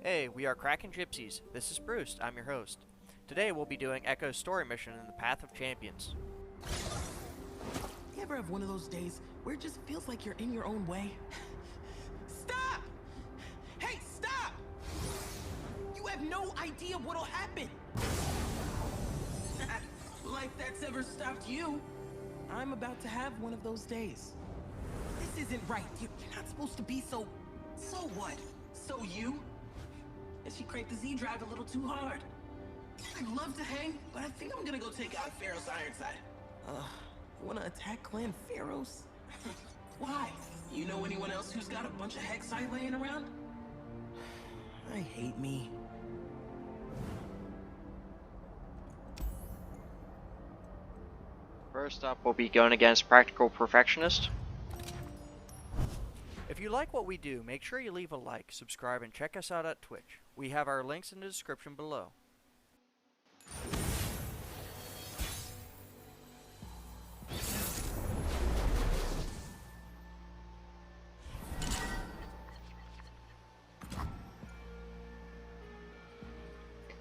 Hey, we are Kraken Gypsies. This is Bruce. I'm your host. Today we'll be doing Ekko's story mission in the Path of Champions. You ever have one of those days where it just feels like you're in your own way? Stop! Hey, stop! You have no idea what'll happen. Like that's ever stopped you. I'm about to have one of those days. This isn't right. You're not supposed to be so... So what? So you? And she cranked the Z drive a little too hard. I'd love to hang, but I think I'm gonna go take out Pharaoh's Ironside. Wanna attack Clan Pharaohs? Why? You know anyone else who's got a bunch of Hexite laying around? I hate me. First up, we'll be going against Practical Perfectionist. If you like what we do, make sure you leave a like, subscribe, and check us out at Twitch. We have our links in the description below.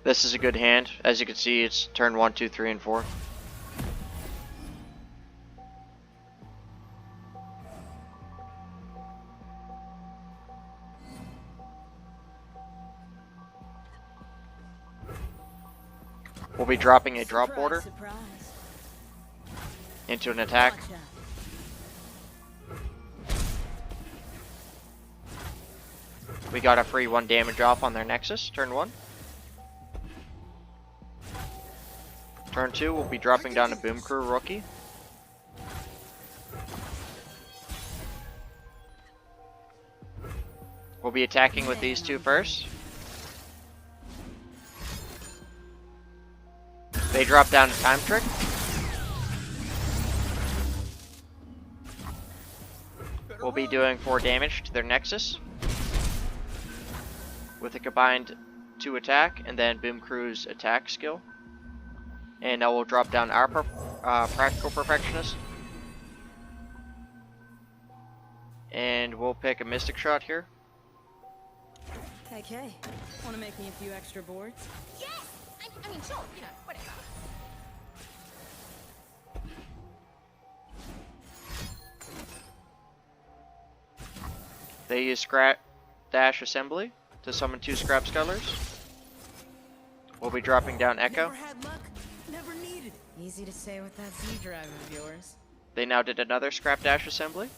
This is a good hand. As you can see, it's turn 1, 2, 3, and 4. We'll be dropping a drop order into an attack. We got a free 1 damage off on their Nexus, turn 1. Turn 2, we'll be dropping down a Boom Crew Rookie. We'll be attacking with these two first. They drop down a Time Trick. We'll be doing 4 damage to their Nexus with a combined 2 attack and then Boom Crew's attack skill. And now we'll drop down our Practical Perfectionist. And we'll pick a Mystic Shot here. Okay, wanna make me a few extra boards? Yes! I mean, sure, you know, whatever. They use Scrap Dash Assembly to summon 2 Scrap Scuttlers. We'll be dropping down Ekko. Never had luck, never needed it. Easy to say with that Z drive of yours. They now did another Scrap Dash Assembly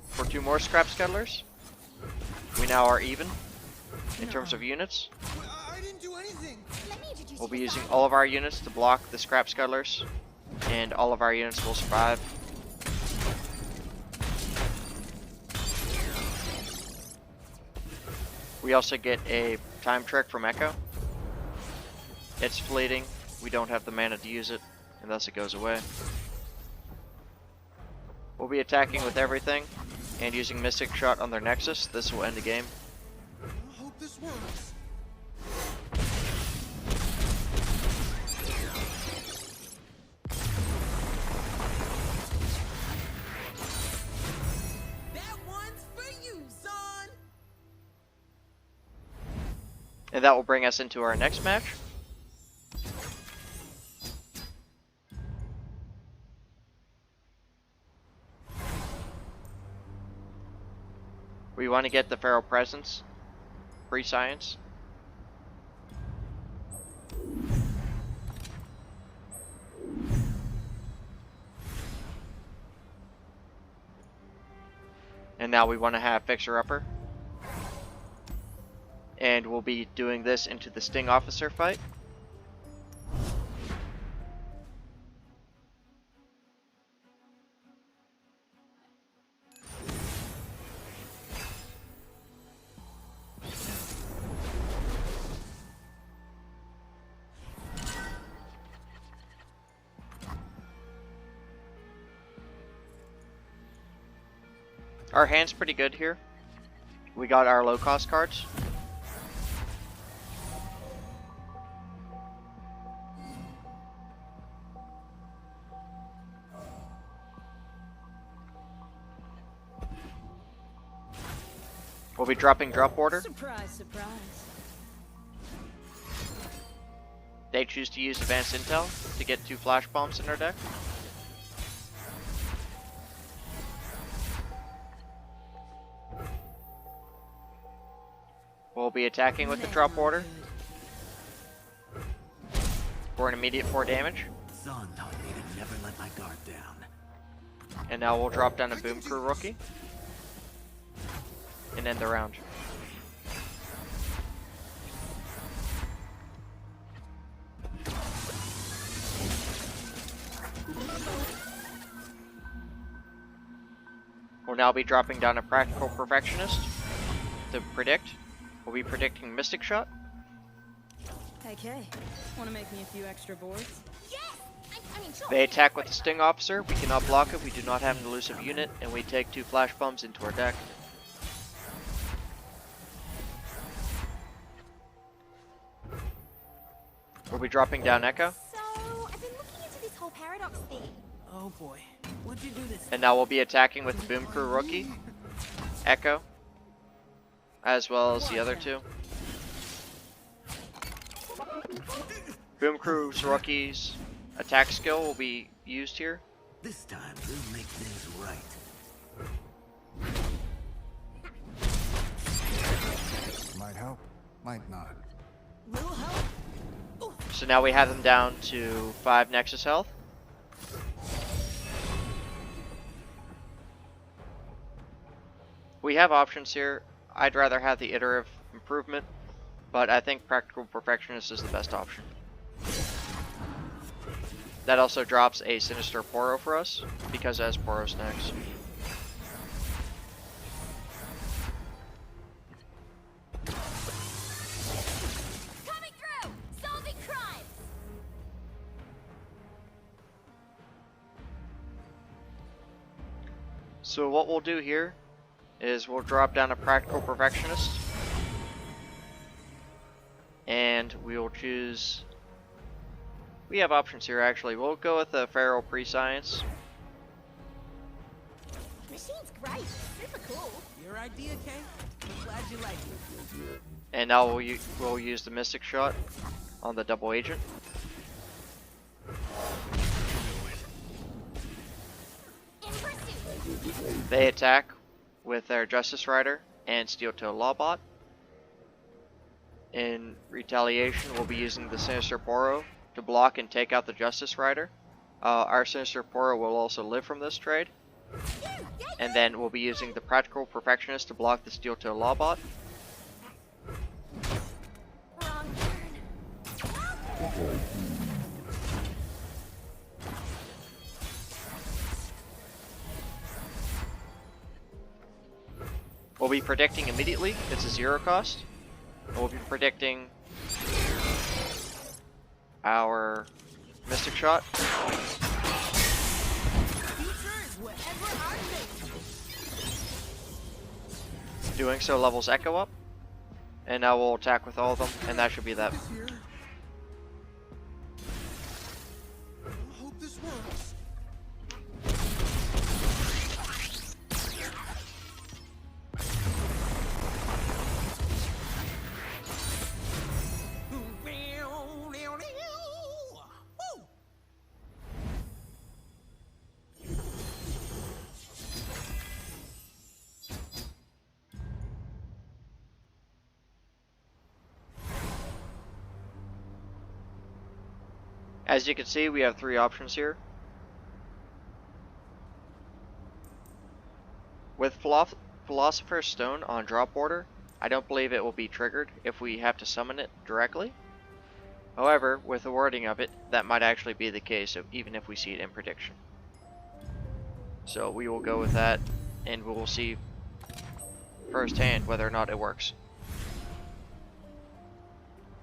for 2 more Scrap Scuttlers. We now are even in terms of units. I didn't do anything. Let me introduce We'll you be to using Simon. all of our units to block the Scrap Scuttlers, and all of our units will survive. We also get a Time Trick from Ekko. It's fleeting, we don't have the mana to use it, and thus it goes away. We'll be attacking with everything, and using Mystic Shot on their Nexus. This will end the game. I hope this works. That one's for you, son. And that will bring us into our next match. We want to get the Pharaoh Presence, free science. And now we want to have Fixer Upper. And we'll be doing this into the Sting Officer fight. Our hand's pretty good here. We got our low cost cards. We'll be dropping drop order. Surprise, surprise. they choose to use advanced intel to get 2 flash bombs in their deck. We'll be attacking with the drop order for an immediate 4 damage. Zon taught me to never let my guard down. And now we'll drop down a Boom Crew rookie and end the round. We'll now be dropping down a Practical Perfectionist to predict. We'll be predicting Mystic Shot. Okay. Want to make me a few extra boards? Yes! I mean, sure. They attack with the Sting Officer. We cannot block it. We do not have an elusive unit, and we take 2 flash bombs into our deck. We'll be dropping down Ekko, So, I've been looking into this whole paradox thing. Oh boy, what'd you do this? and now we'll be attacking with the Boom Crew rookie, Ekko, as well as the other 2. Boom Crew's rookie's attack skill will be used here. This time we'll make things right. Might help, might not. Will help. So now we have them down to 5 Nexus health. We have options here. I'd rather have the Iterative Improvement, but I think Practical Perfectionist is the best option. That also drops a Sinister Poro for us, because it has Poro snacks. Coming through! Solving crimes! So what we'll do here is we'll drop down a Practical Perfectionist, and we'll choose... We have options here actually. We'll go with the Feral Prescience. Machine's great. Super cool. Your idea, Kay? I'm glad you like it. And now we'll use the Mystic Shot on the Double Agent. In pursuit. They attack with their Justice Rider and Steel Toe Lawbot. In retaliation, we'll be using the Sinister Poro to block and take out the Justice Rider. Our Sinister Poro will also live from this trade. And then we'll be using the Practical Perfectionist to block the Steel Toe Lawbot. Wrong turn. We'll be predicting immediately. It's a 0 cost. And we'll be predicting our Mystic Shot. Future is whatever I think. Doing so levels Ekko up. And now we'll attack with all of them, and that should be that. Here. I hope this works. Woo! As you can see, we have 3 options here. With Philosopher's Stone on drop order, I don't believe it will be triggered if we have to summon it directly. However, with the wording of it, that might actually be the case, even if we see it in prediction. So we will go with that, and we will see firsthand whether or not it works.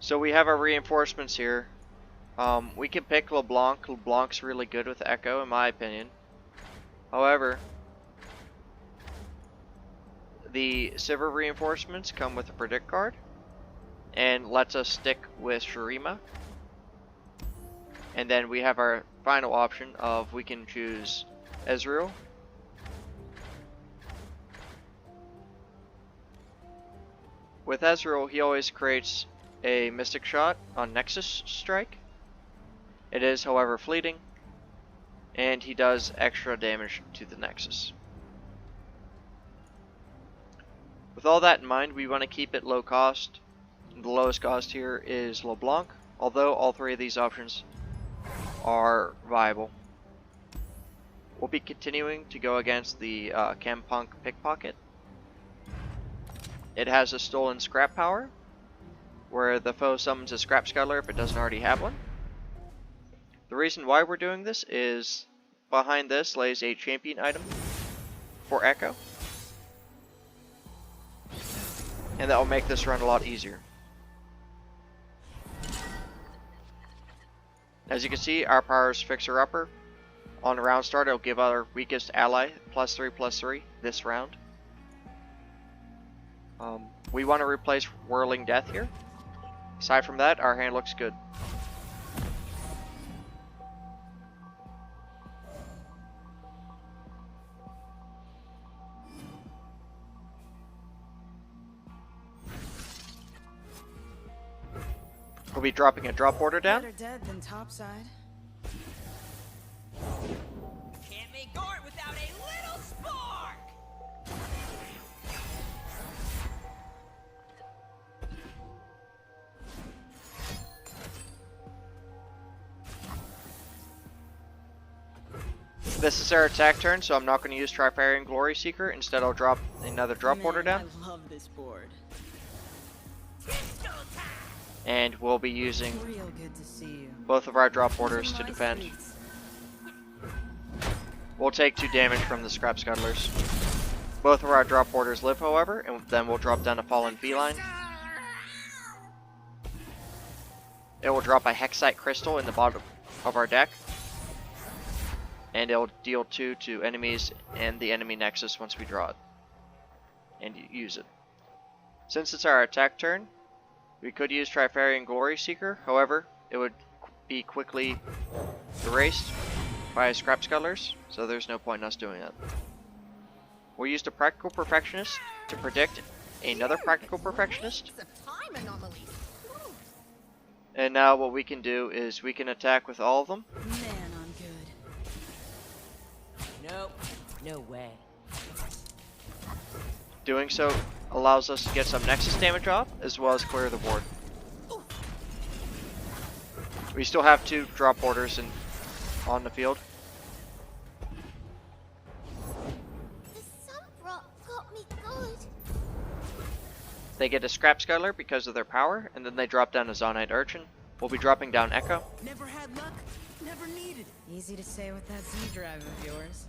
So we have our reinforcements here. We can pick LeBlanc. LeBlanc's really good with Ekko, in my opinion. However, the Sivir reinforcements come with a predict card and lets us stick with Shurima. And then we have our final option of we can choose Ezreal. With Ezreal, he always creates a Mystic Shot on Nexus Strike. It is, however, fleeting, and he does extra damage to the Nexus. With all that in mind, we want to keep it low cost. The lowest cost here is LeBlanc, although all three of these options are viable. We'll be continuing to go against the Chempunk Pickpocket. It has a stolen scrap power, where the foe summons a scrap scuttler if it doesn't already have one. The reason why we're doing this is behind this lays a champion item for Ekko, and that will make this run a lot easier. As you can see, our power is fixer-upper. On the round start, it'll give our weakest ally +3/+3 this round. We want to replace Whirling Death here. Aside from that, our hand looks good. We'll be dropping a drop order down. Better dead than topside. Can't make art without a little spark! This is our attack turn, so I'm not going to use Trifarian Glory Seeker. Instead, I'll drop another drop order down. I love this board. And we'll be using Real good to see you. both of our drop orders to defend. We'll take 2 damage from the Scrap Scuttlers. Both of our drop orders live, however, and then we'll drop down a Fallen Feline. It will drop a Hexite Crystal in the bottom of our deck. And it'll deal 2 to enemies and the enemy Nexus once we draw it. And use it. Since it's our attack turn, we could use Trifarian Glory Seeker, however, it would be quickly erased by Scrap Scuttlers, so there's no point in us doing that. We'll use the Practical Perfectionist to predict another Practical Perfectionist. It's a time anomaly. And now what we can do is we can attack with all of them. Man, I'm good. Nope, no way. Doing so allows us to get some Nexus damage off, as well as clear the board. We still have 2 drop orders on the field. The sun rock got me good. They get a Scrap Scuttler because of their power, and then they drop down a Zonite Urchin. We'll be dropping down Ekko. Never had luck, never needed it. Easy to say with that Z drive of yours.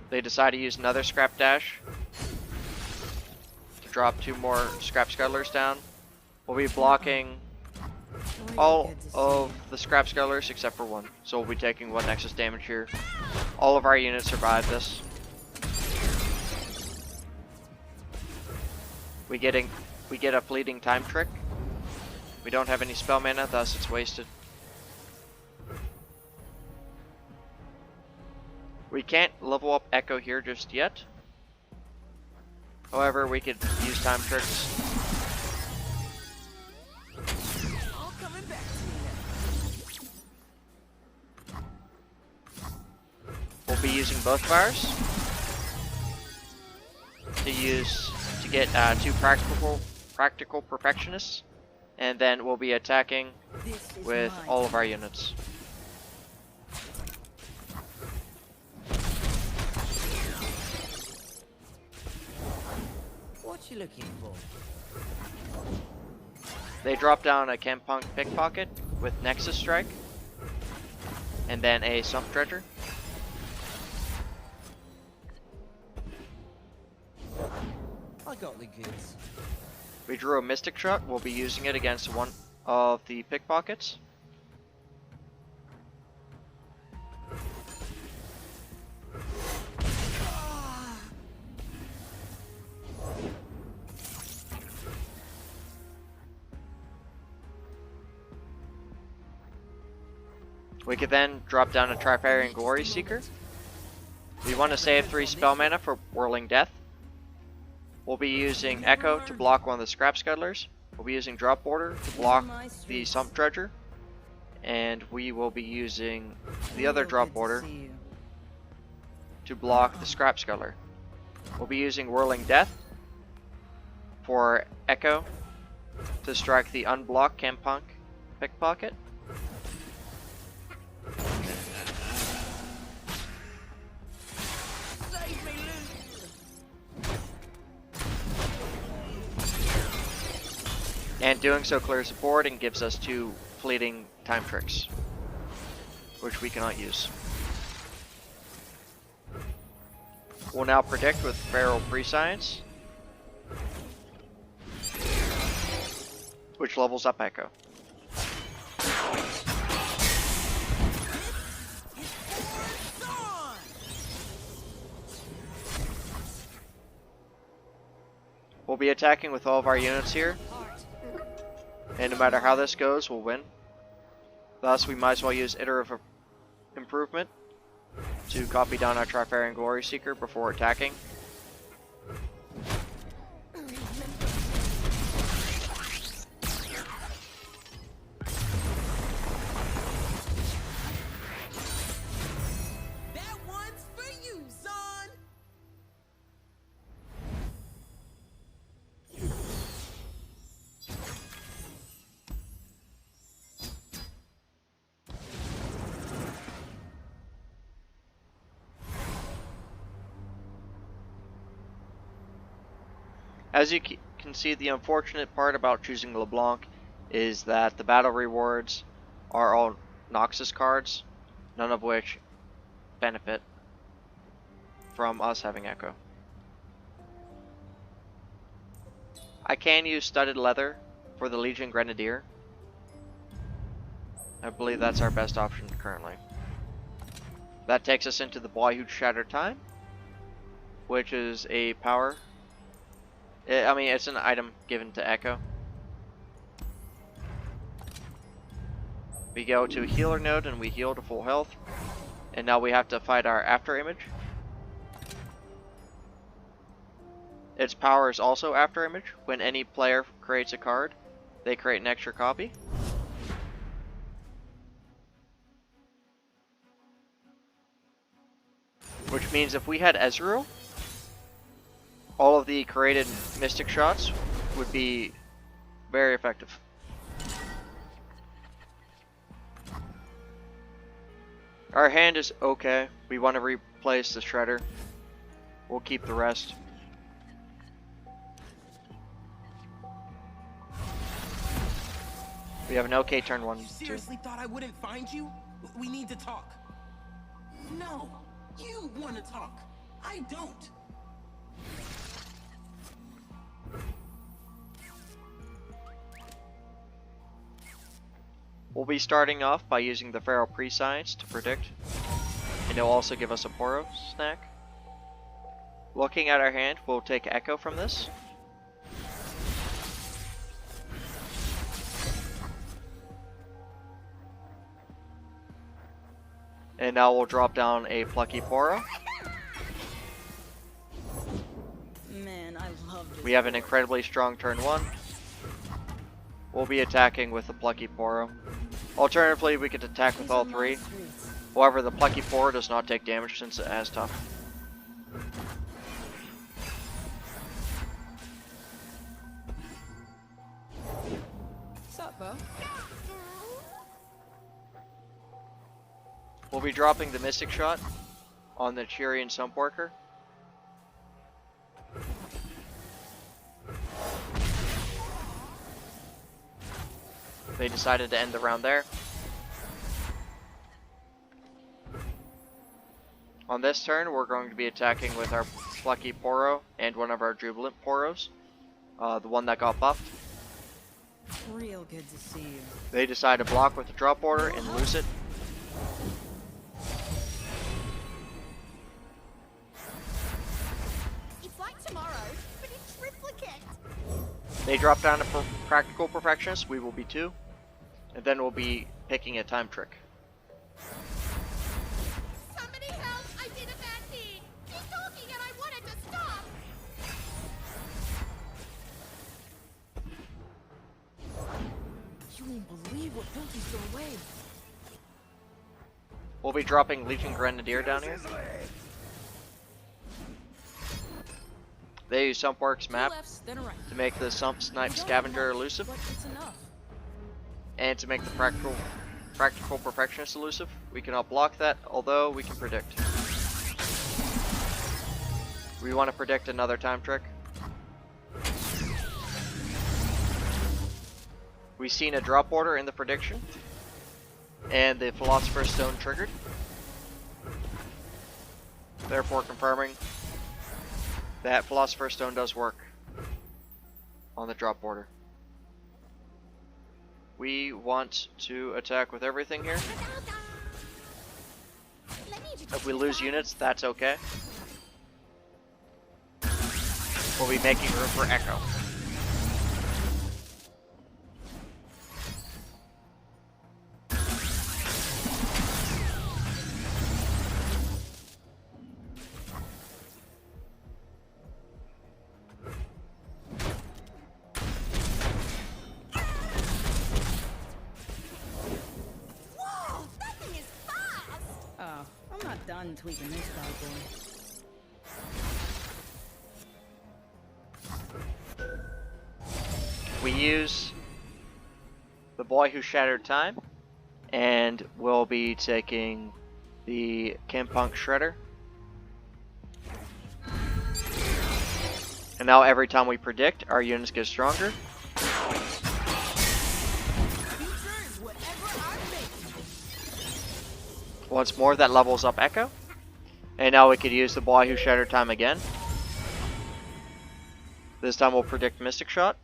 They decide to use another Scrap Dash to drop 2 more Scrap Scuttlers down. We'll be blocking all of the Scrap Scuttlers except for 1. So we'll be taking 1 Nexus damage here. All of our units survive this. We get a fleeting time trick. We don't have any spell mana, thus it's wasted. We can't level up Ekko here just yet. However, we could use time tricks. All coming back to me now. We'll be using both of ours to get 2 practical perfectionists, and then we'll be attacking This is with mine. all of our units. What you looking for? They drop down a Chempunk Pickpocket with Nexus Strike, and then a Sump Dredger. I got the goods. We drew a Mystic Shot. We'll be using it against one of the Pickpockets. We could then drop down a Trifarian Glory Seeker. We want to save 3 spell mana for Whirling Death. We'll be using Ekko to block one of the Scrap Scuttlers. We'll be using drop border to block the sump dredger, and we will be using the other drop border to block the scrap scuttler. We'll be using whirling death for Ekko to strike the unblocked Campunk pickpocket. And doing so clears the board and gives us 2 fleeting time tricks, which we cannot use. We'll now predict with Feral Prescience, which levels up Ekko. We'll be attacking with all of our units here, and no matter how this goes, we'll win. Thus, we might as well use Iterative Improvement to copy down our Trifarian Glory Seeker before attacking. That one's for you, son! As you can see, the unfortunate part about choosing LeBlanc is that the battle rewards are all Noxus cards, none of which benefit from us having Ekko. I can use studded leather for the Legion Grenadier. I believe that's our best option currently. That takes us into the Boyhood Shatter Time, which is a power. I mean, it's an item given to Ekko. We go to healer node and we heal to full health. And now we have to fight our after image. Its power is also after image. When any player creates a card, they create an extra copy. Which means if we had Ezreal, all of the created Mystic shots would be very effective. Our hand is okay. We want to replace the Shredder. We'll keep the rest. We have an okay turn 1, You 2. seriously thought I wouldn't find you? We need to talk. No, you want to talk. I don't. We'll be starting off by using the Feral Prescience to predict, and it'll also give us a Poro snack. Looking at our hand, we'll take Ekko from this. And now we'll drop down a Plucky Poro. Man, I love this. We have an incredibly strong turn 1. We'll be attacking with the Plucky Poro. Alternatively, we could attack with all 3. However, the Plucky Poro does not take damage since it has tough. Sup, Bo? We'll be dropping the Mystic Shot on the Cheerian Sumpworker. They decided to end the round there. On this turn, we're going to be attacking with our Plucky Poro and one of our Jubilant Poros, the one that got buffed. Real good to see you. They decide to block with the drop order and lose it. It's like tomorrow, but in triplicate. They drop down to Practical Perfectionist, we will be 2. And then we'll be picking a time trick. Somebody help! I did a bad thing. Keep talking and I wanted to stop. can't believe what built you so away. We'll be dropping Legion Grenadier down here. They use Sumpworks map to make the Sump Snipe Scavenger elusive, and to make the Practical Perfectionist elusive. We cannot block that, although we can predict. We want to predict another time trick. We've seen a drop order in the prediction, and the Philosopher's Stone triggered, therefore confirming that Philosopher's Stone does work on the drop order. We want to attack with everything here. If we lose units, that's okay. We'll be making room for Ekko. Done tweaking this bad boy. We use the Boy Who Shattered Time, and we'll be taking the Kimpunk Shredder. And now every time we predict, our units get stronger. Once more, that levels up Ekko. And now we could use the Boy Who Shattered Time again. This time we'll predict Mystic Shot.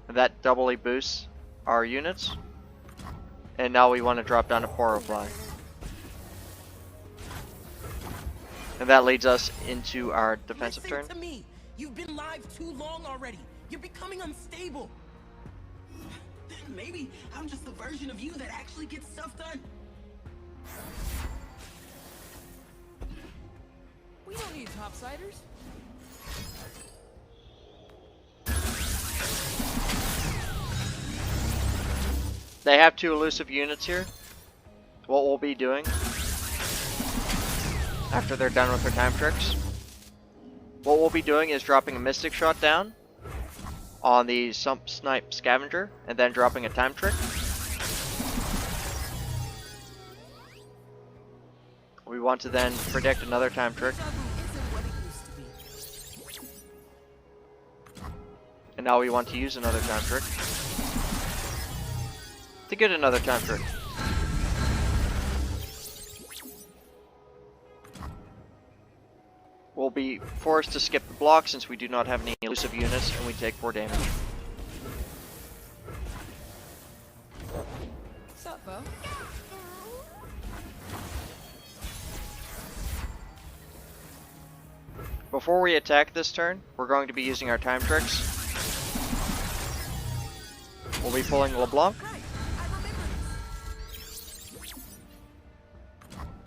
And that doubly boosts our units. And now we want to drop down to Porofly. And that leads us into our defensive turn. To me. You've been live too long already. You're becoming unstable. Maybe I'm just the version of you that actually gets stuff done. We don't need topsiders. They have 2 elusive units here. What we'll be doing after they're done with their time tricks, what we'll be doing is dropping a Mystic Shot down on the Sump Snipe Scavenger, and then dropping a time trick. We want to then predict another time trick. And now we want to use another time trick to get another time trick. We'll be forced to skip the block since we do not have any elusive units, and we take 4 damage. Sup, Bo? Before we attack this turn, we're going to be using our time tricks. We'll be pulling LeBlanc.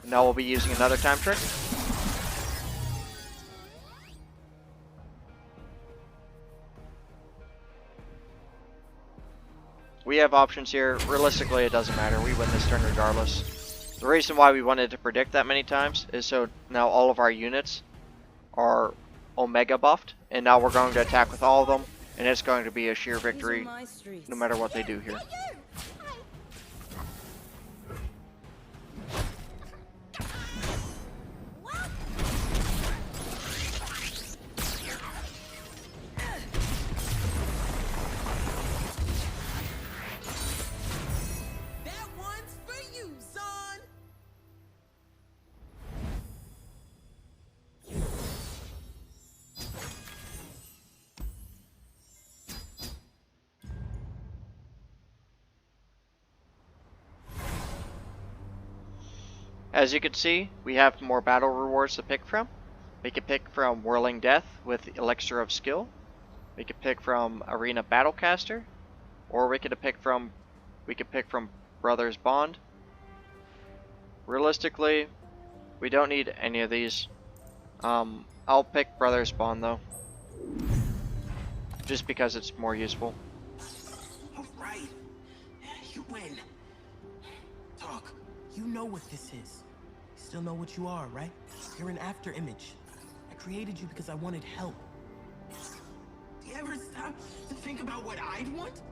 And now we'll be using another time trick. We have options here. Realistically, it doesn't matter. We win this turn regardless. The reason why we wanted to predict that many times is so now all of our units are Omega buffed, and now we're going to attack with all of them, and it's going to be a sheer victory no matter what they do here. As you can see, we have more battle rewards to pick from. We can pick from Whirling Death with Elixir of Skill. We can pick from Arena Battlecaster, or we could pick from Brothers Bond. Realistically, we don't need any of these. I'll pick Brothers Bond though. just because it's more useful. Alright. You win. Talk. You know what this is. You still know what you are, right? You're an after image. I created you because I wanted help. Do you ever stop to think about what I'd want?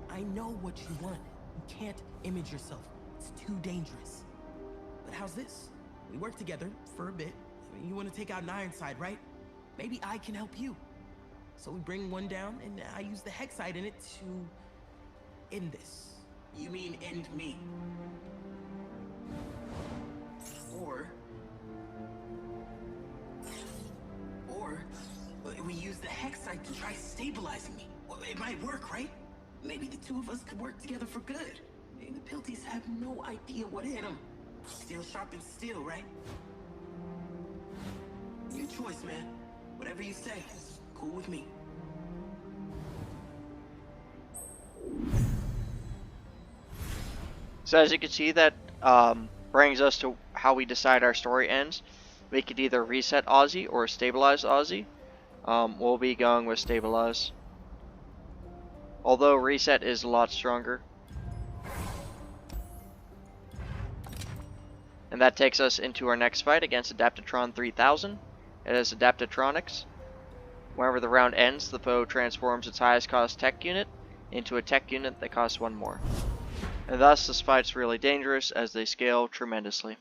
I know what you want. You can't image yourself. It's too dangerous. But how's this? We work together for a bit. You want to take out Ironside, right? Maybe I can help you. So we bring one down, and I use the Hexite in it to end this. You mean end me? Or we use the Hexite to try stabilizing me. Well, it might work, right? Maybe the two of us could work together for good. The Pilties have no idea what hit them. Steel sharpens steel, right? Your choice, man. Whatever you say, cool with me. So as you can see, that brings us to how we decide our story ends. We could either reset Ozzy or stabilize Ozzy. We'll be going with stabilize. Although reset is a lot stronger. And that takes us into our next fight against Adaptatron 3000. It is Adaptatronics. Whenever the round ends, the foe transforms its highest cost tech unit into a tech unit that costs one more. And thus this fight's really dangerous as they scale tremendously.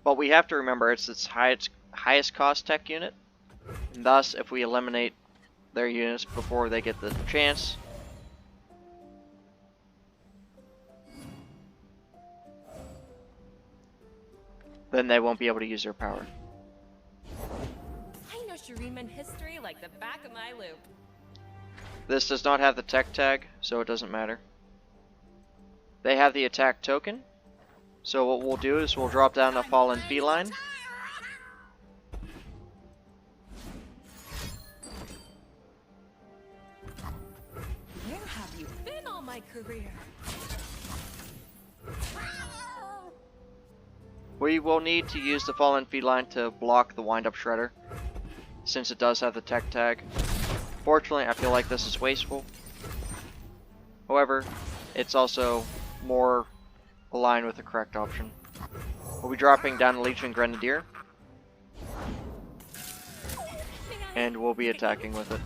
But we have to remember it's its highest cost tech unit. And thus, if we eliminate their units before they get the chance, then they won't be able to use their power. I know Shuriman history like the back of my loop. This does not have the tech tag, so it doesn't matter. They have the attack token, so what we'll do is we'll drop down a fallen feline. Where have you been all my career? We will need to use the fallen feline to block the wind-up shredder, since it does have the tech tag. Fortunately, I feel like this is wasteful. However, it's also more aligned with the correct option. We'll be dropping down a Legion Grenadier, and we'll be attacking with it.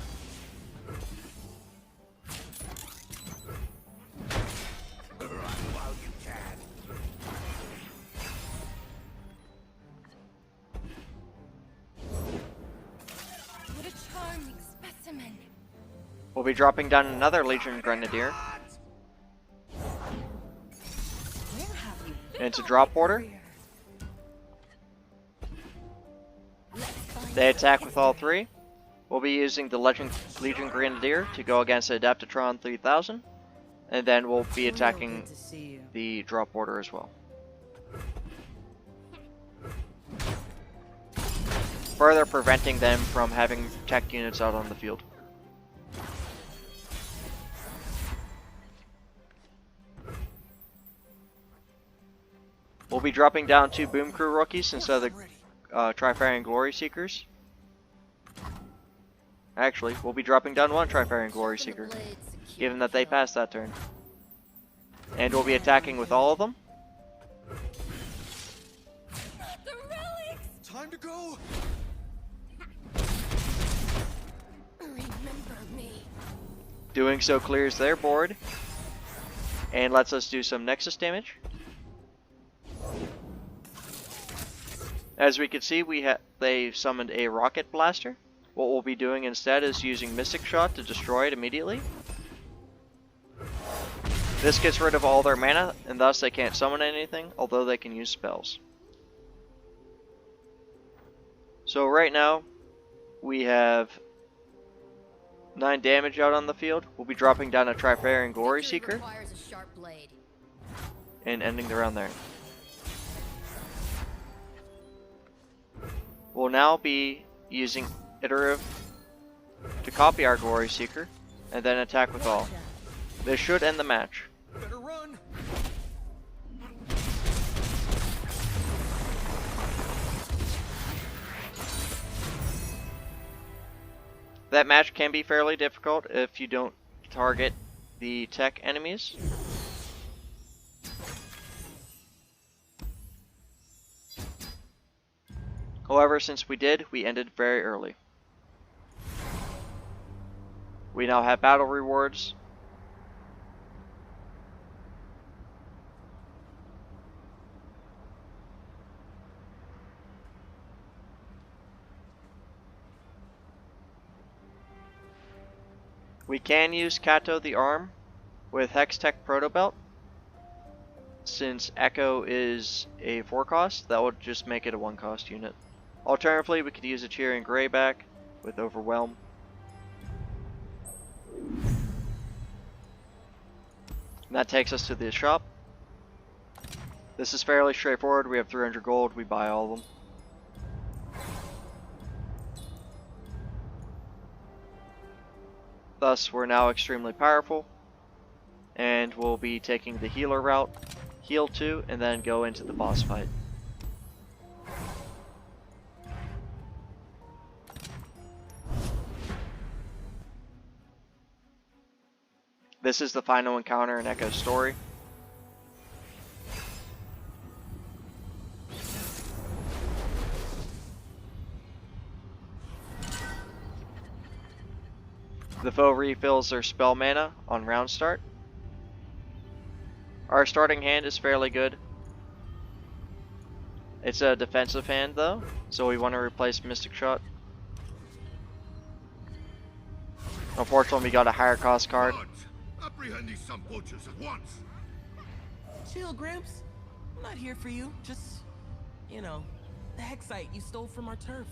What a charming specimen. We'll be dropping down another Legion Grenadier, Where have you been and it's a all drop my order. career? Let's find They out attack with all history. three. We'll be using the Legion Grenadier to go against Adaptatron 3000, and then we'll be attacking the drop order as well. Further preventing them from having tech units out on the field. We'll be dropping down 2 Boom Crew rookies instead of the Tri-Firing Glory Seekers. Actually, we'll be dropping down 1 Tri-Firing Glory Seeker, given that they passed that turn. And we'll be attacking with all of them. The relics! Time to go! Remember me. Doing so clears their board, and lets us do some Nexus damage. As we can see, they summoned a Rocket Blaster. What we'll be doing instead is using Mystic Shot to destroy it immediately. This gets rid of all their mana, and thus they can't summon anything, although they can use spells. So right now, we have 9 damage out on the field. We'll be dropping down a Tri-Firing Glory Seeker, Requires a sharp blade. and ending the round there. We'll now be using Iterative to copy our Glory Seeker, and then attack with all. This should end the match. Better run. That match can be fairly difficult if you don't target the tech enemies. However, since we did, we ended very early. We now have battle rewards. We can use Kato the Arm with Hextech Proto Belt. Since Ekko is a 4 cost, that would just make it a 1 cost unit. Alternatively, we could use a Tyrian Greyback with Overwhelm. And that takes us to the shop. This is fairly straightforward. We have 300 gold, we buy all of them. Thus, we're now extremely powerful, and we'll be taking the healer route, heal 2, and then go into the boss fight. This is the final encounter in Ekko's story. The foe refills their spell mana on round start. Our starting hand is fairly good. It's a defensive hand though, so we want to replace Mystic Shot. Unfortunately, we got a higher cost card. Apprehend these some poachers at once. Chill, Gramps. I'm not here for you. Just, you know, the Hexite you stole from our turf.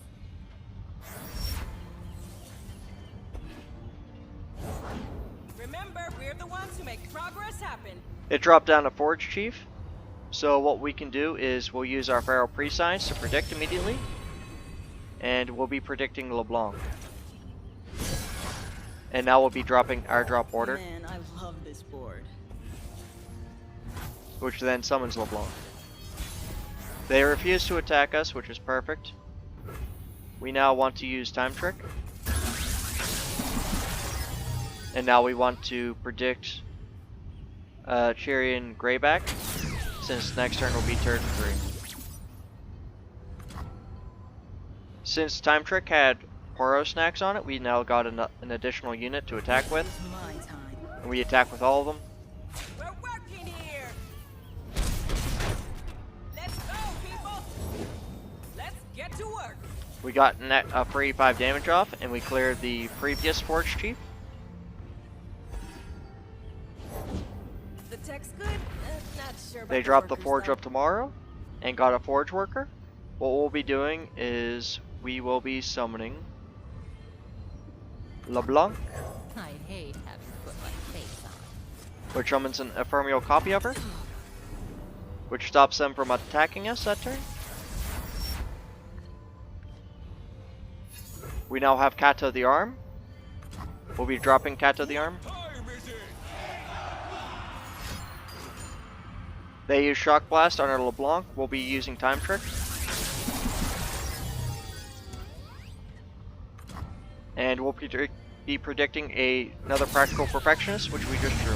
Remember, we're the ones who make progress happen. It dropped down to Forge Chief. So what we can do is we'll use our Feral Pre-Signs to predict immediately. And we'll be predicting LeBlanc. And now we'll be dropping our drop order, Man, I love this board. which then summons LeBlanc. They refuse to attack us, which is perfect. We now want to use Time Trick. And now we want to predict Tyrian Greyback, since next turn will be turn 3. Since Time Trick had Poro Snacks on it, we now got an additional unit to attack with. It's my time. And we attack with all of them. We're working here. Let's go, people. Let's get to work. We got a free 5 damage off, and we cleared the previous Forge Chief. The tech's good. Not sure about They dropped the workers, Forge though. up tomorrow, and got a Forge Worker. What we'll be doing is we will be summoning LeBlanc, I'd hate having to put my face on. which summons an ephemeral copy of her, which stops them from attacking us that turn. We now have Kato the Arm. We'll be dropping Kato the Arm. They use Shock Blast on our LeBlanc. We'll be using Time Trick. And we'll be predicting another Practical Perfectionist, which we just drew.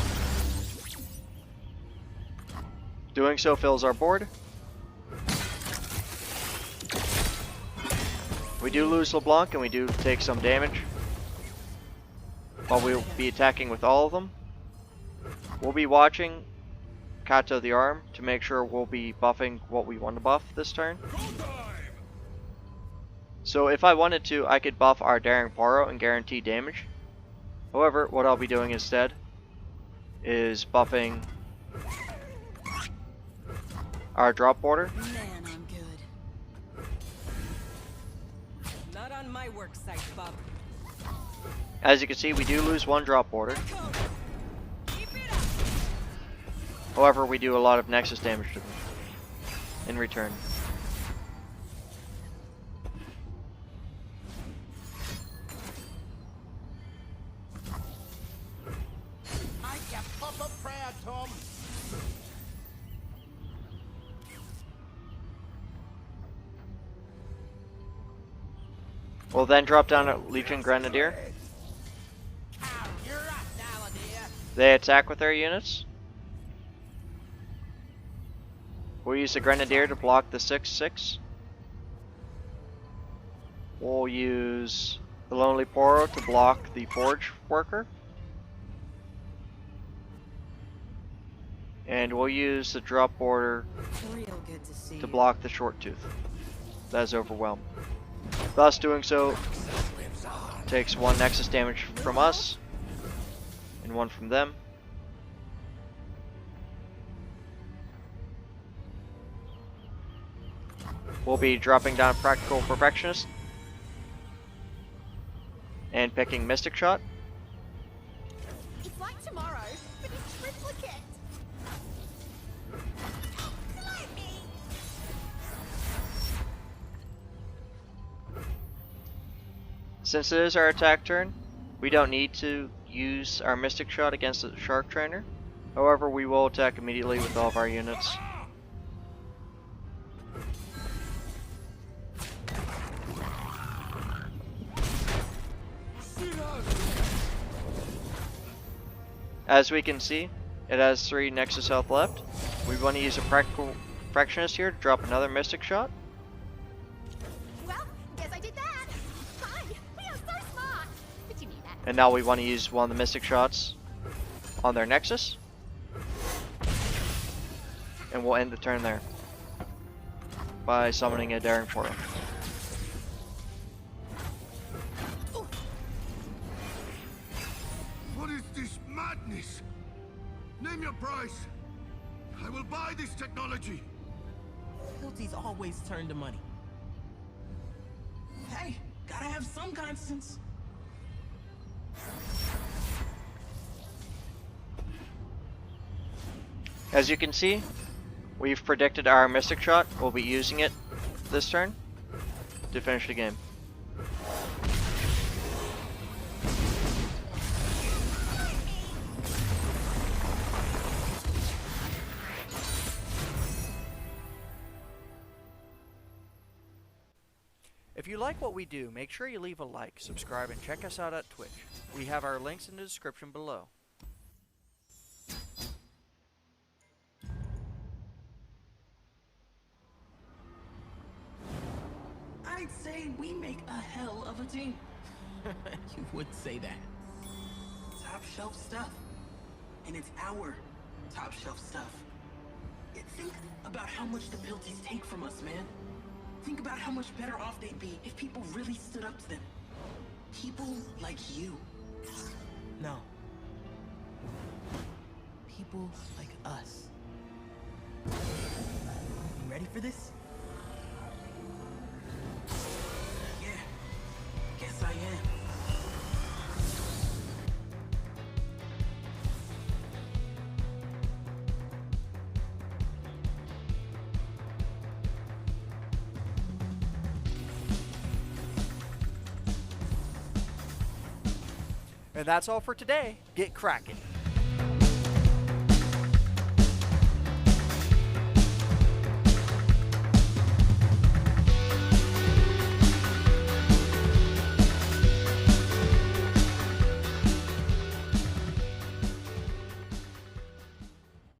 Doing so fills our board. We do lose LeBlanc and we do take some damage, but we'll be attacking with all of them. We'll be watching Kato the Arm to make sure we'll be buffing what we want to buff this turn. So if I wanted to, I could buff our Daring Paro and guarantee damage. However, what I'll be doing instead is buffing our drop border. Man, I'm good. Not on my work site, Bob. As you can see, we do lose 1 drop border. Keep it up. However, we do a lot of Nexus damage to them in return. I got We'll then drop down a Legion Grenadier. They attack with their units. We'll use the Grenadier to block the 6/6. We'll use the Lonely Poro to block the Forge Worker. And we'll use the Drop Border Real good to see to you. block the Short Tooth. That is Overwhelm. Thus doing so takes 1 Nexus damage from us and 1 from them. We'll be dropping down Practical Perfectionist and picking Mystic Shot. It's like tomorrow, but in triplicate. Blimey. Since it is our attack turn, we don't need to use our Mystic Shot against the Shark Trainer. However, we will attack immediately with all of our units. As we can see, it has 3 Nexus health left. We want to use a Practical Fractionist here to drop another Mystic Shot. Well, guess I did that. Hi, we are so smart. But you knew that. And now we want to use one of the Mystic Shots on their Nexus. And we'll end the turn there by summoning a Daring Portal. What is this madness? Name your price. I will buy this technology. Guilties always turn to money. Hey, gotta have some constants. As you can see, we've predicted our Mystic Shot. We'll be using it this turn to finish the game. If you like what we do, make sure you leave a like, subscribe, and check us out at Twitch. We have our links in the description below. I'd say we make a hell of a team. You would say that. Top shelf stuff. And it's our top shelf stuff. Think about how much the Guilties take from us, man. Think about how much better off they'd be if people really stood up to them. People like you. No. People like us. You ready for this? Yeah. Guess I am. And that's all for today. Get cracking.